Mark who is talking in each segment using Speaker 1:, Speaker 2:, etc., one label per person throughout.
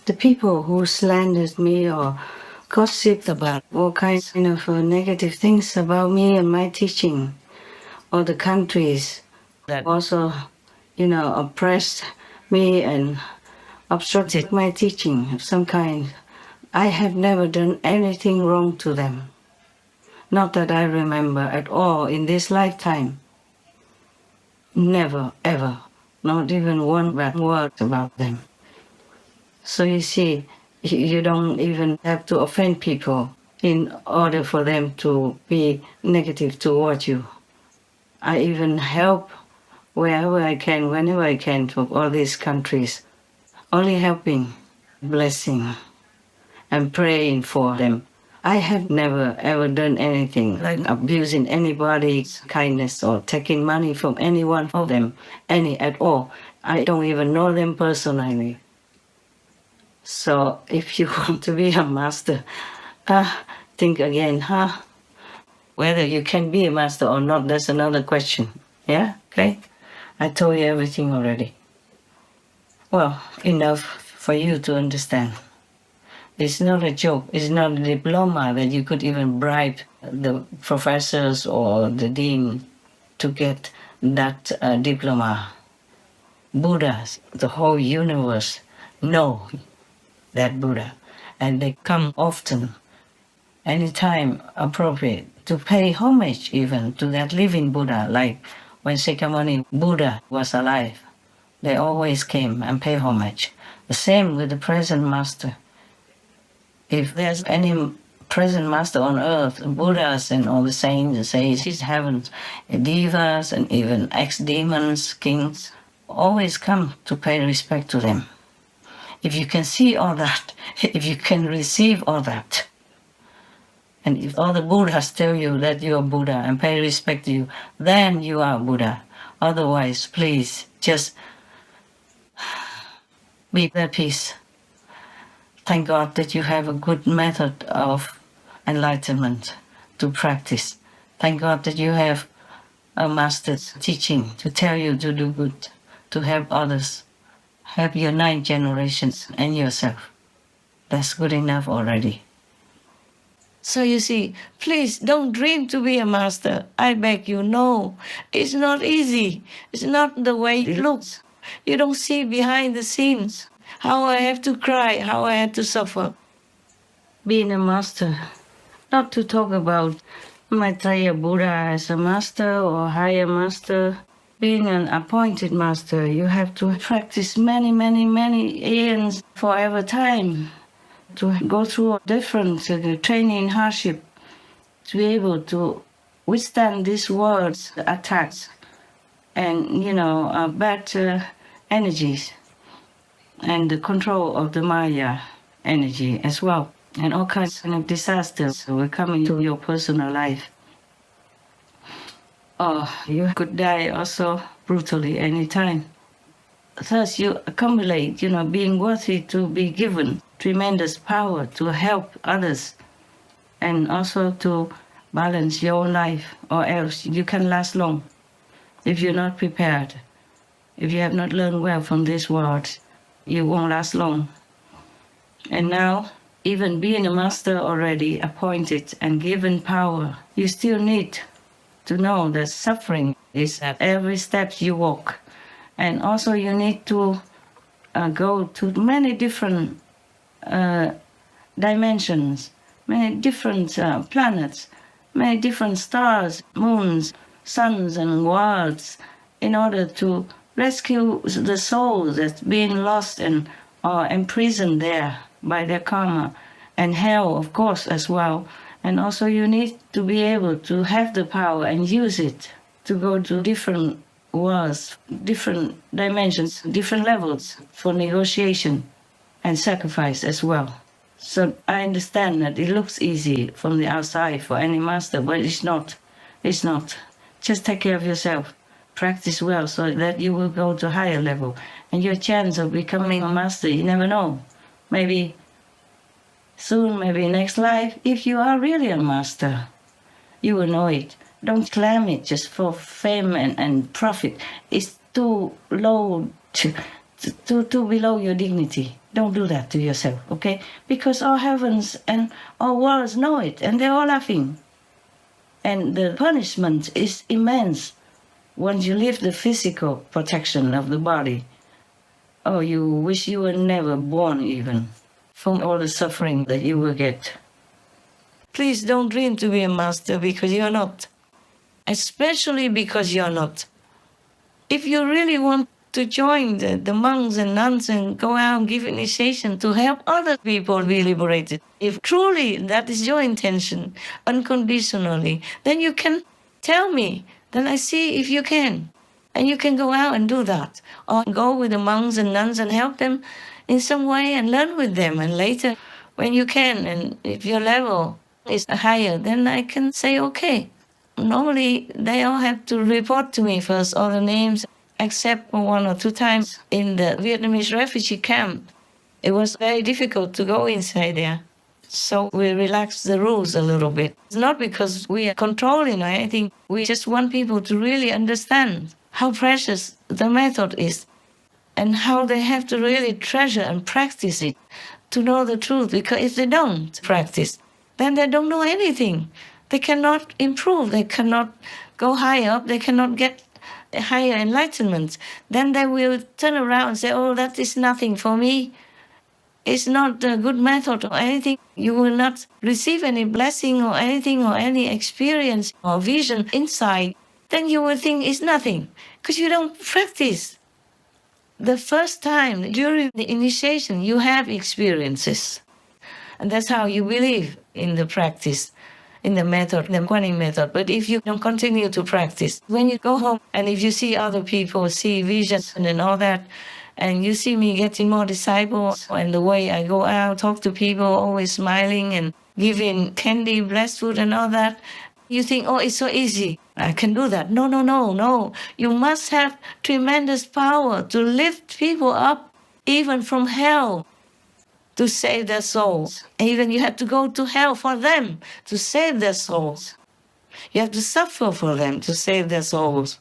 Speaker 1: The people who slandered me or gossiped about all kinds of negative things about me and my teaching, or the countries that also, oppressed me and obstructed my teaching of some kind. I have never done anything wrong to them. Not that I remember at all in this lifetime. Never, ever. Not even one bad word about them. So you see, you don't even have to offend people in order for them to be negative toward you. I even help wherever I can, whenever I can, to all these countries. Only helping, blessing, and praying for them. I have never ever done anything like abusing anybody's kindness or taking money from any one of them, any at all. I don't even know them personally. So if you want to be a master, think again, Whether you can be a master or not, that's another question. Yeah? Okay? I told you everything already. Well, enough for you to understand. It's not a joke. It's not a diploma that you could even bribe the professors or the dean to get that diploma. Buddhas, the whole universe, know that Buddha. And they come often, anytime appropriate, to pay homage even to that living Buddha. Like when Shakyamuni Buddha was alive, they always came and pay homage. The same with the present master. If there's any present master on earth, Buddhas and all the saints and sages, heavens, devas and even ex-demons, kings, always come to pay respect to them. If you can see all that, if you can receive all that, and if all the Buddhas tell you that you are Buddha and pay respect to you, then you are Buddha. Otherwise, please, just be at peace. Thank God that you have a good method of enlightenment to practice. Thank God that you have a master's teaching to tell you to do good, to help others, help your 9 generations and yourself. That's good enough already. So you see, please don't dream to be a master. I beg you, no. It's not easy. It's not the way it looks. You don't see behind the scenes how I have to cry, how I had to suffer. Being a master, not to talk about Maitreya Buddha as a master or higher master. Being an appointed master, you have to practice many, many, many years, forever time, to go through different training hardship, to be able to withstand these world's attacks and, bad energies and the control of the Maya energy as well. And all kinds of disasters will come into your personal life. Or you could die also brutally anytime. Thus you accumulate, being worthy to be given tremendous power to help others and also to balance your own life, or else you can last long if you're not prepared. If you have not learned well from this world, you won't last long. And now, even being a master already appointed and given power, you still need to know that suffering is at every step you walk. And also you need to go to many different dimensions, many different planets, many different stars, moons, suns and worlds, in order to rescue the souls that's being lost and or imprisoned there by their karma, and hell, of course, as well. And also you need to be able to have the power and use it to go to different worlds, different dimensions, different levels for negotiation and sacrifice as well. So I understand that it looks easy from the outside for any master, but it's not. It's not. Just take care of yourself. Practice well so that you will go to a higher level. And your chance of becoming a master, you never know. Maybe soon, maybe next life, if you are really a master, you will know it. Don't claim it just for fame and profit. It's too low, too below your dignity. Don't do that to yourself, okay? Because all heavens and all worlds know it, and they're all laughing. And the punishment is immense once you leave the physical protection of the body. Oh, you wish you were never born even, from all the suffering that you will get. Please don't dream to be a master, because you're not. Especially because you're not. If you really want to join the monks and nuns and go out and give initiation to help other people be liberated, if truly that is your intention, unconditionally, then you can tell me. Then I see if you can. And you can go out and do that. Or go with the monks and nuns and help them in some way and learn with them. And later, when you can, and if your level is higher, then I can say, okay. Normally, they all have to report to me first, all the names, except for 1 or 2 times in the Vietnamese refugee camp. It was very difficult to go inside there. So we relaxed the rules a little bit. It's not because we are controlling or anything. We just want people to really understand how precious the method is and how they have to really treasure and practice it to know the truth. Because if they don't practice, then they don't know anything. They cannot improve. They cannot go higher up. They cannot get higher enlightenment. Then they will turn around and say, oh, that is nothing for me. It's not a good method or anything. You will not receive any blessing or anything or any experience or vision inside. Then you will think it's nothing because you don't practice. The first time during the initiation, you have experiences. And that's how you believe in the practice, in the method, the Guanyin method. But if you don't continue to practice, when you go home and if you see other people, see visions and all that, and you see me getting more disciples, and the way I go out, talk to people, always smiling and giving candy, blessed food and all that, you think, oh, it's so easy. I can do that. No. You must have tremendous power to lift people up, even from hell, to save their souls. Even you have to go to hell for them to save their souls. You have to suffer for them to save their souls.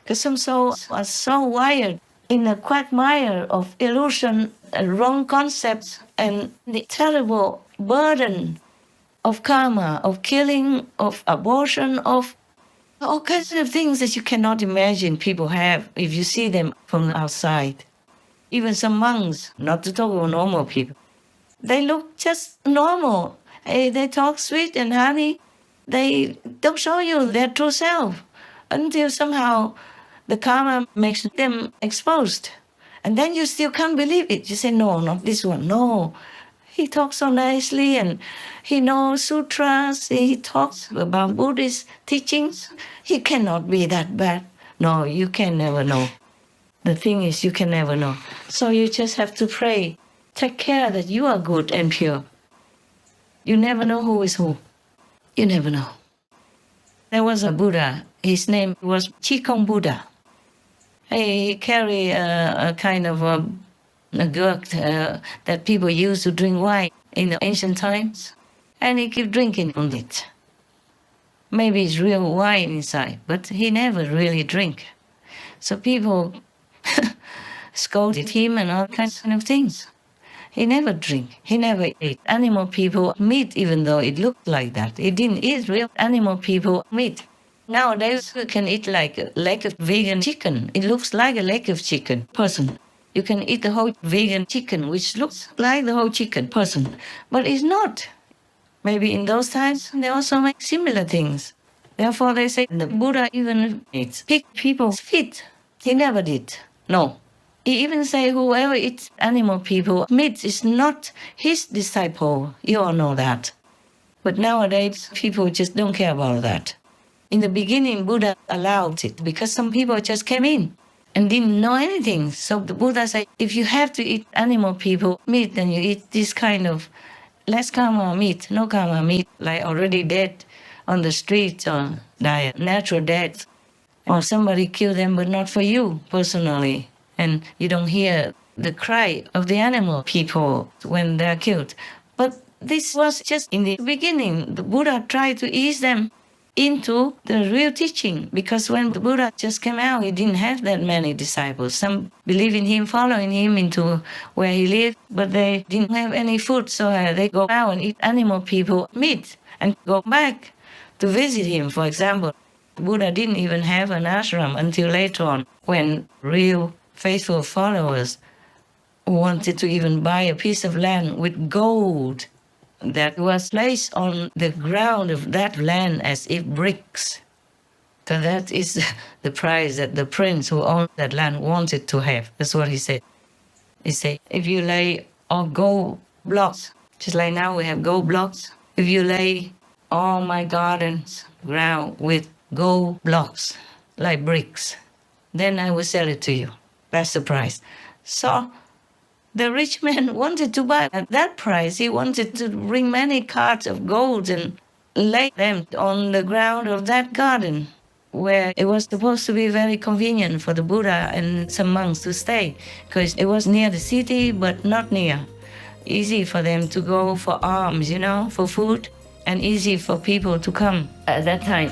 Speaker 1: Because some souls are so wired in a quagmire of illusion and wrong concepts and the terrible burden of karma, of killing, of abortion, of all kinds of things that you cannot imagine people have if you see them from outside. Even some monks, not to talk about normal people, they look just normal. They talk sweet and honey. They don't show you their true self until somehow the karma makes them exposed. And then you still can't believe it. You say, no, not this one. No, he talks so nicely and he knows sutras. He talks about Buddhist teachings. He cannot be that bad. No, you can never know. The thing is, you can never know. So you just have to pray. Take care that you are good and pure. You never know who is who. You never know. There was a Buddha. His name was Chikong Buddha. He carried a kind of a gourd that people used to drink wine in the ancient times. And he kept drinking from it. Maybe it's real wine inside, but he never really drank. So people scolded him and all kinds of things. He never drank. He never ate animal people meat, even though it looked like that. He didn't eat real animal people meat. Nowadays, you can eat like a leg of vegan chicken. It looks like a leg of chicken person. You can eat the whole vegan chicken, which looks like the whole chicken person, but it's not. Maybe in those times, they also make similar things. Therefore, they say the Buddha even ate pig people's feet. He never did. No. He even say whoever eats animal people meat is not his disciple. You all know that. But nowadays, people just don't care about that. In the beginning, Buddha allowed it because some people just came in and didn't know anything. So the Buddha said, if you have to eat animal people meat, then you eat this kind of less karma meat, no karma meat, like already dead on the street or die a natural death. Or somebody killed them, but not for you personally. And you don't hear the cry of the animal people when they're killed. But this was just in the beginning. The Buddha tried to ease them
Speaker 2: into the real teaching. Because when the Buddha just came out, he didn't have that many disciples. Some believe in him, following him into where he lived, but they didn't have any food, so they go out and eat animal people meat and go back to visit him, for example. Buddha didn't even have an ashram until later on, when real faithful followers wanted to even buy a piece of land with gold that was placed on the ground of that land as if bricks. So that is the price that the prince who owned that land wanted to have. That's what he said. He said, if you lay all gold blocks, just like now we have gold blocks, if you lay all my gardens ground with gold blocks, like bricks, then I will sell it to you. That's the price. So the rich man wanted to buy at that price. He wanted to bring many carts of gold and lay them on the ground of that garden, where it was supposed to be very convenient for the Buddha and some monks to stay, because it was near the city, but not near. Easy for them to go for alms, for food, and easy for people to come at that time.